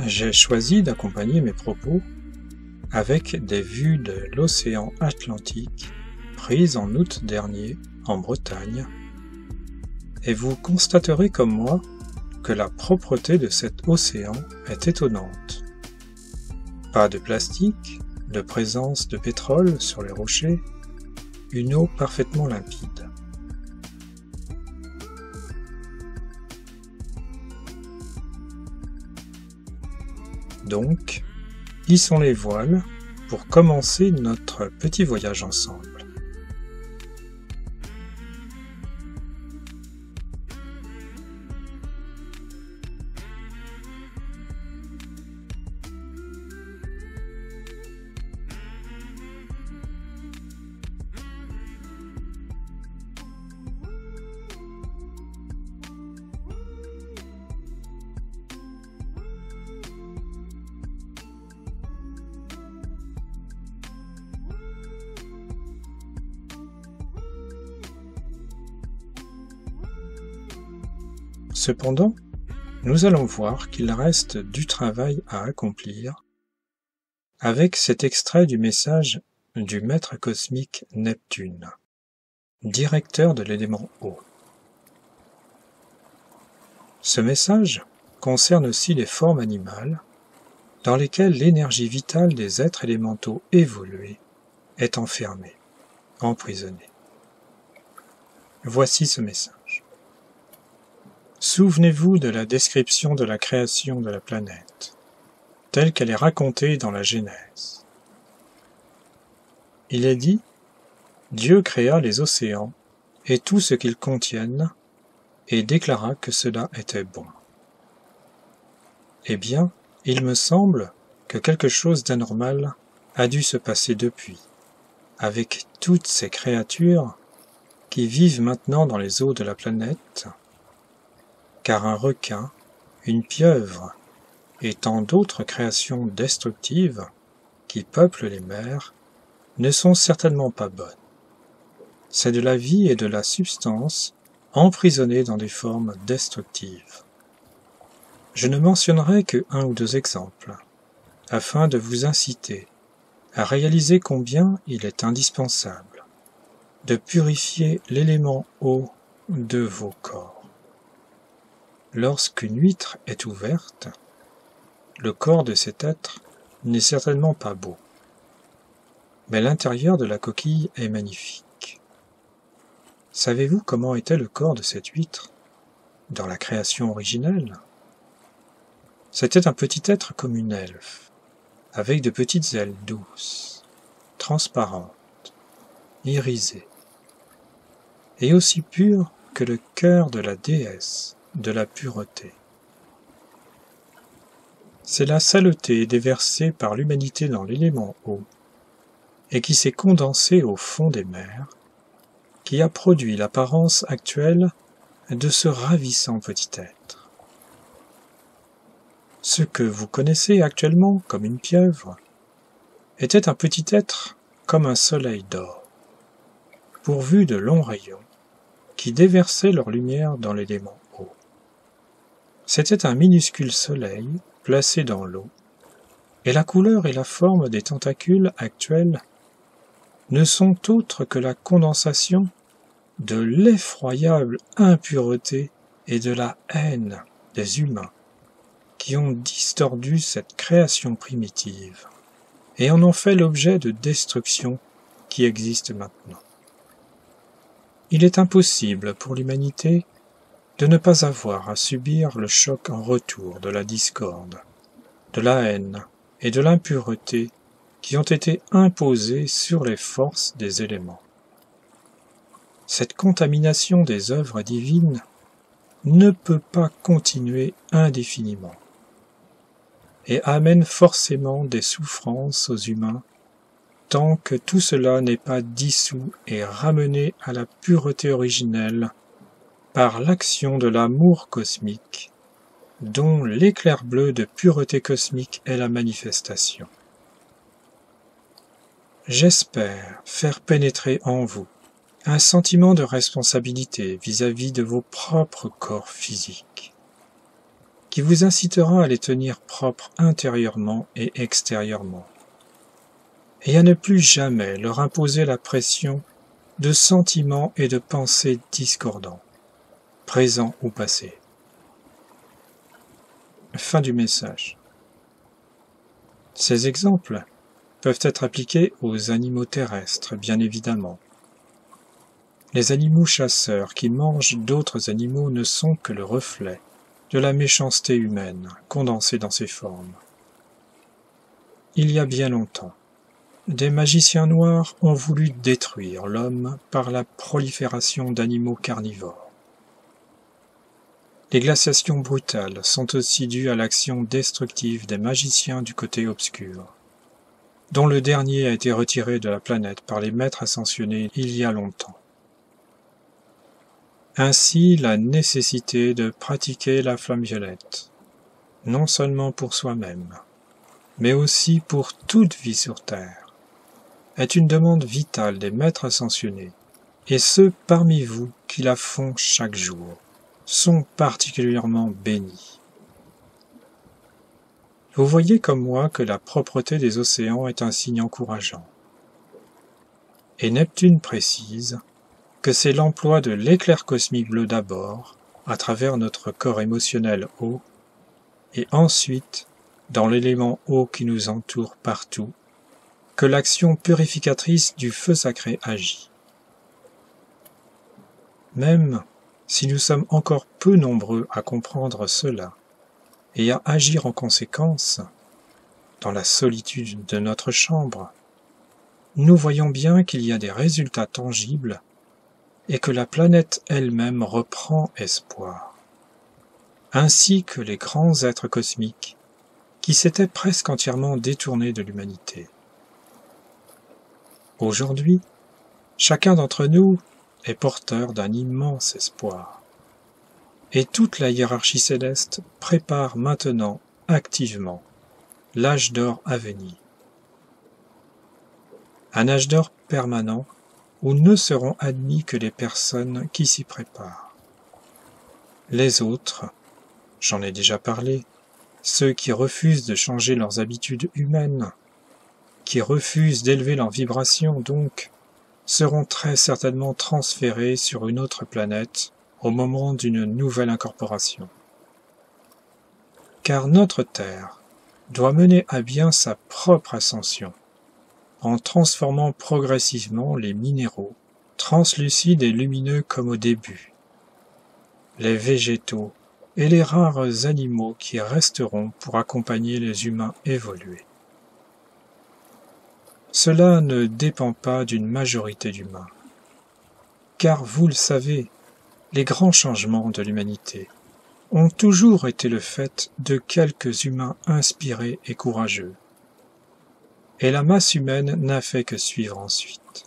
J'ai choisi d'accompagner mes propos avec des vues de l'océan Atlantique prises en août dernier en Bretagne, et vous constaterez comme moi que la propreté de cet océan est étonnante. Pas de plastique, de présence de pétrole sur les rochers, une eau parfaitement limpide. Donc, hissons les voiles pour commencer notre petit voyage ensemble. Cependant, nous allons voir qu'il reste du travail à accomplir avec cet extrait du message du maître cosmique Neptune, directeur de l'élément eau. Ce message concerne aussi les formes animales dans lesquelles l'énergie vitale des êtres élémentaux évolués est enfermée, emprisonnée. Voici ce message. Souvenez-vous de la description de la création de la planète, telle qu'elle est racontée dans la Genèse. Il est dit, Dieu créa les océans et tout ce qu'ils contiennent, et déclara que cela était bon. Eh bien, il me semble que quelque chose d'anormal a dû se passer depuis, avec toutes ces créatures qui vivent maintenant dans les eaux de la planète, car un requin, une pieuvre et tant d'autres créations destructives qui peuplent les mers ne sont certainement pas bonnes. C'est de la vie et de la substance emprisonnée dans des formes destructives. Je ne mentionnerai que 1 ou 2 exemples, afin de vous inciter à réaliser combien il est indispensable de purifier l'élément eau de vos corps. Lorsqu'une huître est ouverte, le corps de cet être n'est certainement pas beau, mais l'intérieur de la coquille est magnifique. Savez-vous comment était le corps de cette huître dans la création originelle? C'était un petit être comme une elfe, avec de petites ailes douces, transparentes, irisées, et aussi pures que le cœur de la déesse de la pureté. C'est la saleté déversée par l'humanité dans l'élément eau et qui s'est condensée au fond des mers qui a produit l'apparence actuelle de ce ravissant petit être. Ce que vous connaissez actuellement comme une pieuvre était un petit être comme un soleil d'or, pourvu de longs rayons qui déversaient leur lumière dans l'élément eau. C'était un minuscule soleil placé dans l'eau, et la couleur et la forme des tentacules actuels ne sont autres que la condensation de l'effroyable impureté et de la haine des humains qui ont distordu cette création primitive et en ont fait l'objet de destruction qui existe maintenant. Il est impossible pour l'humanité de ne pas avoir à subir le choc en retour de la discorde, de la haine et de l'impureté qui ont été imposées sur les forces des éléments. Cette contamination des œuvres divines ne peut pas continuer indéfiniment et amène forcément des souffrances aux humains tant que tout cela n'est pas dissous et ramené à la pureté originelle par l'action de l'amour cosmique, dont l'éclair bleu de pureté cosmique est la manifestation. J'espère faire pénétrer en vous un sentiment de responsabilité vis-à-vis de vos propres corps physiques. qui vous incitera à les tenir propres intérieurement et extérieurement, et à ne plus jamais leur imposer la pression de sentiments et de pensées discordants, présents ou passés. Fin du message. Ces exemples peuvent être appliqués aux animaux terrestres, bien évidemment. Les animaux chasseurs qui mangent d'autres animaux ne sont que le reflet de la méchanceté humaine condensée dans ses formes. Il y a bien longtemps, des magiciens noirs ont voulu détruire l'homme par la prolifération d'animaux carnivores. Les glaciations brutales sont aussi dues à l'action destructive des magiciens du côté obscur, dont le dernier a été retiré de la planète par les maîtres ascensionnés il y a longtemps. Ainsi, la nécessité de pratiquer la flamme violette, non seulement pour soi-même, mais aussi pour toute vie sur Terre, est une demande vitale des maîtres ascensionnés, et ceux parmi vous qui la font chaque jour sont particulièrement bénis. Vous voyez comme moi que la propreté des océans est un signe encourageant. Et Neptune précise que c'est l'emploi de l'éclair cosmique bleu d'abord, à travers notre corps émotionnel eau, et ensuite, dans l'élément eau qui nous entoure partout, que l'action purificatrice du feu sacré agit. Même si nous sommes encore peu nombreux à comprendre cela et à agir en conséquence, dans la solitude de notre chambre, nous voyons bien qu'il y a des résultats tangibles et que la planète elle-même reprend espoir, ainsi que les grands êtres cosmiques qui s'étaient presque entièrement détournés de l'humanité. Aujourd'hui, chacun d'entre nous est porteur d'un immense espoir, et toute la hiérarchie céleste prépare maintenant activement l'âge d'or à venir. Un âge d'or permanent où ne seront admis que les personnes qui s'y préparent. Les autres, j'en ai déjà parlé, ceux qui refusent de changer leurs habitudes humaines, qui refusent d'élever leur vibration donc, seront très certainement transférés sur une autre planète au moment d'une nouvelle incorporation. Car notre Terre doit mener à bien sa propre ascension, en transformant progressivement les minéraux, translucides et lumineux comme au début, les végétaux et les rares animaux qui resteront pour accompagner les humains évolués. Cela ne dépend pas d'une majorité d'humains, car vous le savez, les grands changements de l'humanité ont toujours été le fait de quelques humains inspirés et courageux, et la masse humaine n'a fait que suivre ensuite.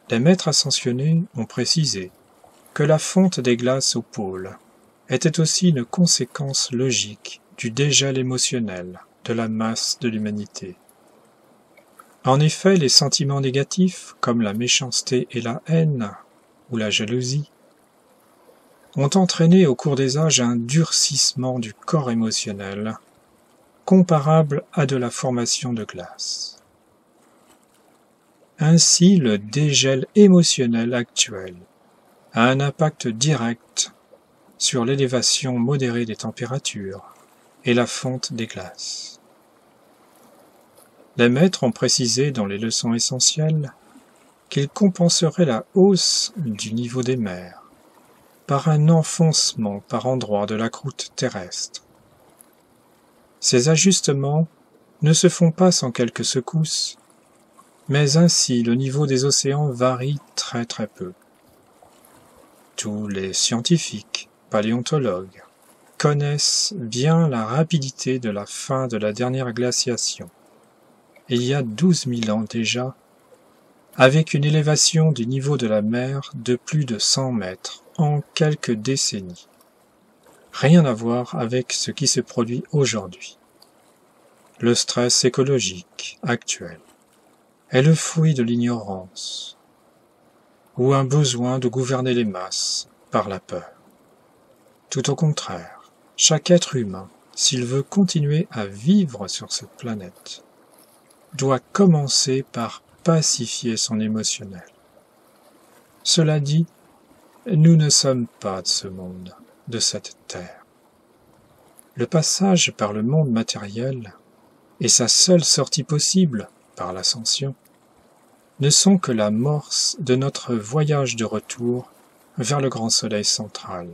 Les maîtres ascensionnés ont précisé que la fonte des glaces au pôle était aussi une conséquence logique du dégel émotionnel de la masse de l'humanité. En effet, les sentiments négatifs, comme la méchanceté et la haine, ou la jalousie, ont entraîné au cours des âges un durcissement du corps émotionnel, comparable à de la formation de glace. Ainsi, le dégel émotionnel actuel a un impact direct sur l'élévation modérée des températures et la fonte des glaces. Les maîtres ont précisé dans les leçons essentielles qu'ils compenseraient la hausse du niveau des mers par un enfoncement par endroits de la croûte terrestre. Ces ajustements ne se font pas sans quelques secousses, mais ainsi le niveau des océans varie très très peu. Tous les scientifiques, paléontologues, connaissent bien la rapidité de la fin de la dernière glaciation, il y a 12 000 ans déjà, avec une élévation du niveau de la mer de plus de 100 mètres en quelques décennies. Rien à voir avec ce qui se produit aujourd'hui. Le stress écologique actuel est le fruit de l'ignorance ou un besoin de gouverner les masses par la peur. Tout au contraire, Chaque être humain, s'il veut continuer à vivre sur cette planète, doit commencer par pacifier son émotionnel. Cela dit, nous ne sommes pas de ce monde, de cette terre. Le passage par le monde matériel et sa seule sortie possible par l'ascension ne sont que l'amorce de notre voyage de retour vers le grand soleil central,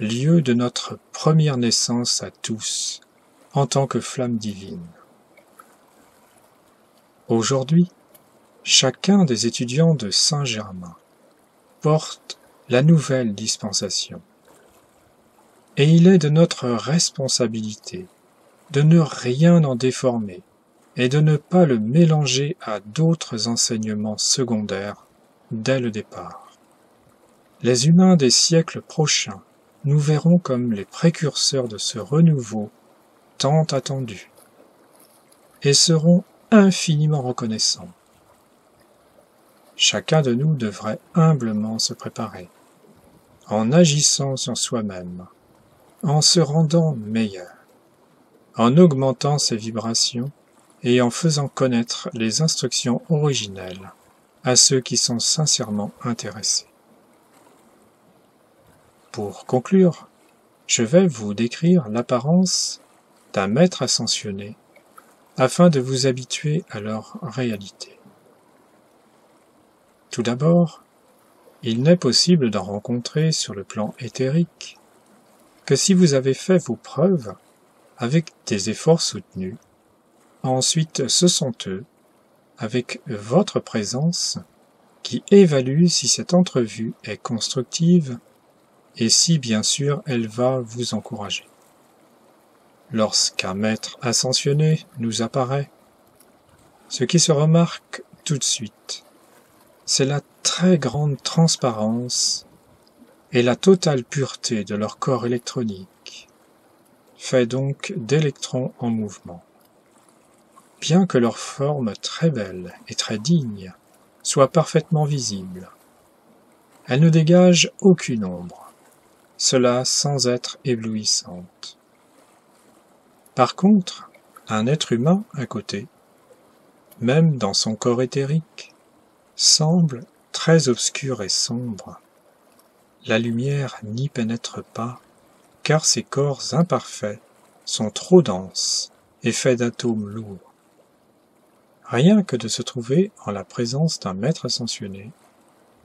lieu de notre première naissance à tous en tant que flamme divine. Aujourd'hui, chacun des étudiants de Saint-Germain porte la nouvelle dispensation. Et il est de notre responsabilité de ne rien en déformer et de ne pas le mélanger à d'autres enseignements secondaires dès le départ. Les humains des siècles prochains nous verront comme les précurseurs de ce renouveau tant attendu et seront infiniment reconnaissants. Chacun de nous devrait humblement se préparer, en agissant sur soi-même, en se rendant meilleur, en augmentant ses vibrations et en faisant connaître les instructions originelles à ceux qui sont sincèrement intéressés. Pour conclure, je vais vous décrire l'apparence d'un maître ascensionné afin de vous habituer à leur réalité. Tout d'abord, il n'est possible d'en rencontrer sur le plan éthérique que si vous avez fait vos preuves avec des efforts soutenus. Ensuite, ce sont eux, avec votre présence, qui évaluent si cette entrevue est constructive et si, bien sûr, elle va vous encourager. Lorsqu'un maître ascensionné nous apparaît, ce qui se remarque tout de suite, c'est la très grande transparence et la totale pureté de leur corps électronique, fait donc d'électrons en mouvement. Bien que leur forme très belle et très digne soit parfaitement visible, elle ne dégage aucune ombre, cela sans être éblouissante. Par contre, un être humain à côté, même dans son corps éthérique, semble très obscur et sombre. La lumière n'y pénètre pas, car ces corps imparfaits sont trop denses et faits d'atomes lourds. Rien que de se trouver en la présence d'un maître ascensionné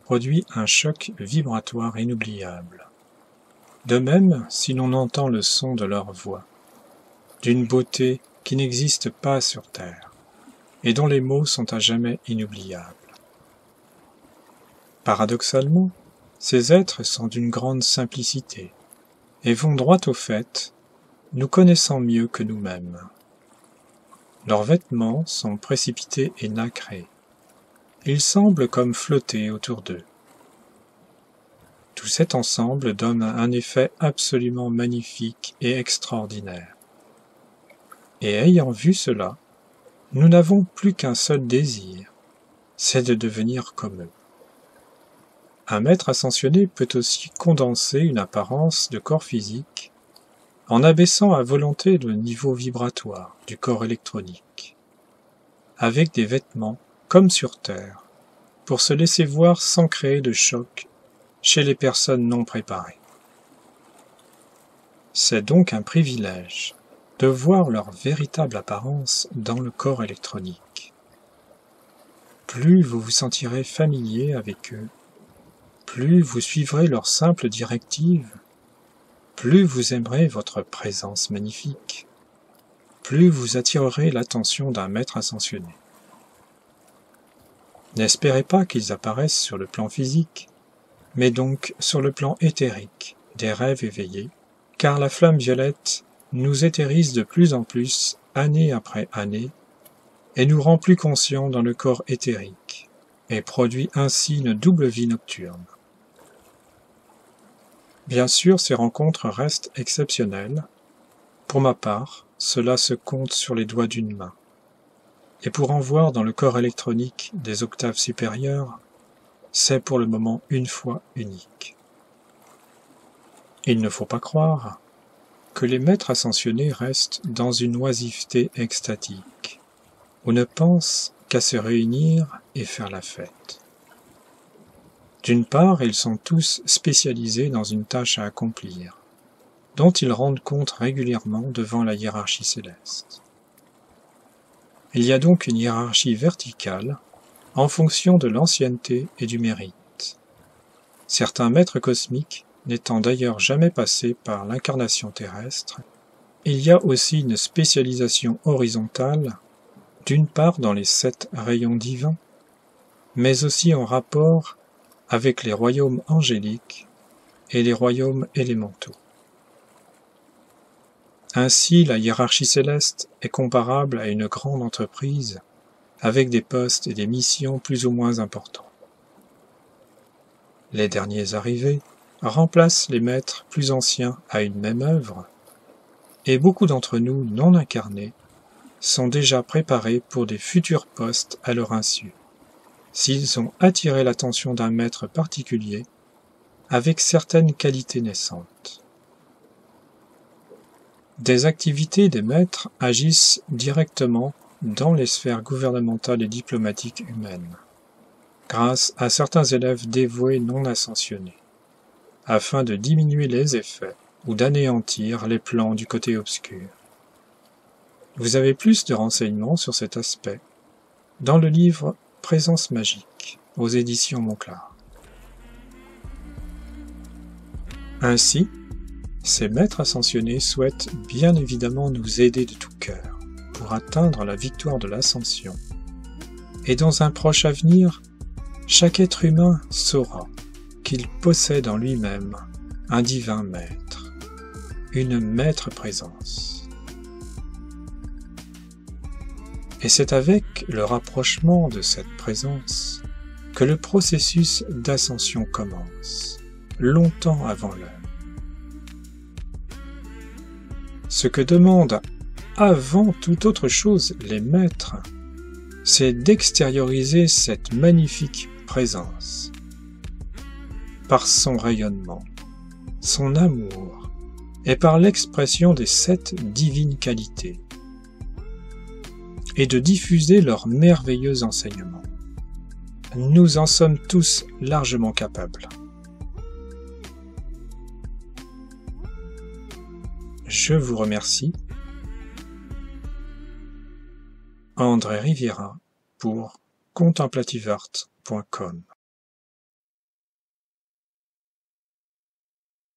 produit un choc vibratoire inoubliable. De même, si l'on entend le son de leur voix, d'une beauté qui n'existe pas sur terre, et dont les mots sont à jamais inoubliables. Paradoxalement, ces êtres sont d'une grande simplicité, et vont droit au fait, nous connaissant mieux que nous-mêmes. Leurs vêtements sont précipités et nacrés. Ils semblent comme flotter autour d'eux. Tout cet ensemble donne un effet absolument magnifique et extraordinaire. Et ayant vu cela, nous n'avons plus qu'un seul désir, c'est de devenir comme eux. Un maître ascensionné peut aussi condenser une apparence de corps physique en abaissant à volonté le niveau vibratoire du corps électronique, avec des vêtements comme sur Terre, pour se laisser voir sans créer de choc chez les personnes non préparées. C'est donc un privilège de voir leur véritable apparence dans le corps électronique. Plus vous vous sentirez familier avec eux, plus vous suivrez leurs simples directives, plus vous aimerez votre présence magnifique, plus vous attirerez l'attention d'un maître ascensionné. N'espérez pas qu'ils apparaissent sur le plan physique, mais donc sur le plan éthérique des rêves éveillés, car la flamme violette nous éthérise de plus en plus, année après année, et nous rend plus conscients dans le corps éthérique, et produit ainsi une double vie nocturne. Bien sûr, ces rencontres restent exceptionnelles. Pour ma part, cela se compte sur les doigts d'une main. Et pour en voir dans le corps électronique des octaves supérieures, c'est pour le moment une fois unique. Il ne faut pas croire que les maîtres ascensionnés restent dans une oisiveté extatique, ou ne pensent qu'à se réunir et faire la fête. D'une part, ils sont tous spécialisés dans une tâche à accomplir, dont ils rendent compte régulièrement devant la hiérarchie céleste. Il y a donc une hiérarchie verticale en fonction de l'ancienneté et du mérite. Certains maîtres cosmiques n'étant d'ailleurs jamais passés par l'incarnation terrestre, il y a aussi une spécialisation horizontale, d'une part dans les 7 rayons divins, mais aussi en rapport avec les royaumes angéliques et les royaumes élémentaux. Ainsi, la hiérarchie céleste est comparable à une grande entreprise avec des postes et des missions plus ou moins importants. Les derniers arrivés remplacent les maîtres plus anciens à une même œuvre, et beaucoup d'entre nous non incarnés sont déjà préparés pour des futurs postes à leur insu, s'ils ont attiré l'attention d'un maître particulier avec certaines qualités naissantes. Des activités des maîtres agissent directement dans les sphères gouvernementales et diplomatiques humaines, grâce à certains élèves dévoués non ascensionnés, afin de diminuer les effets ou d'anéantir les plans du côté obscur. Vous avez plus de renseignements sur cet aspect dans le livre Présence magique aux éditions Monclar. Ainsi, ces maîtres ascensionnés souhaitent bien évidemment nous aider de tout cœur pour atteindre la victoire de l'ascension. Et dans un proche avenir, chaque être humain saura qu'il possède en lui-même un divin maître, une maître présence. Et c'est avec le rapprochement de cette présence que le processus d'ascension commence, longtemps avant l'heure. Ce que demandent avant toute autre chose les maîtres, c'est d'extérioriser cette magnifique présence par son rayonnement, son amour et par l'expression des 7 divines qualités, et de diffuser leurs merveilleux enseignements. Nous en sommes tous largement capables. Je vous remercie. André Riviera pour contemplativeart.com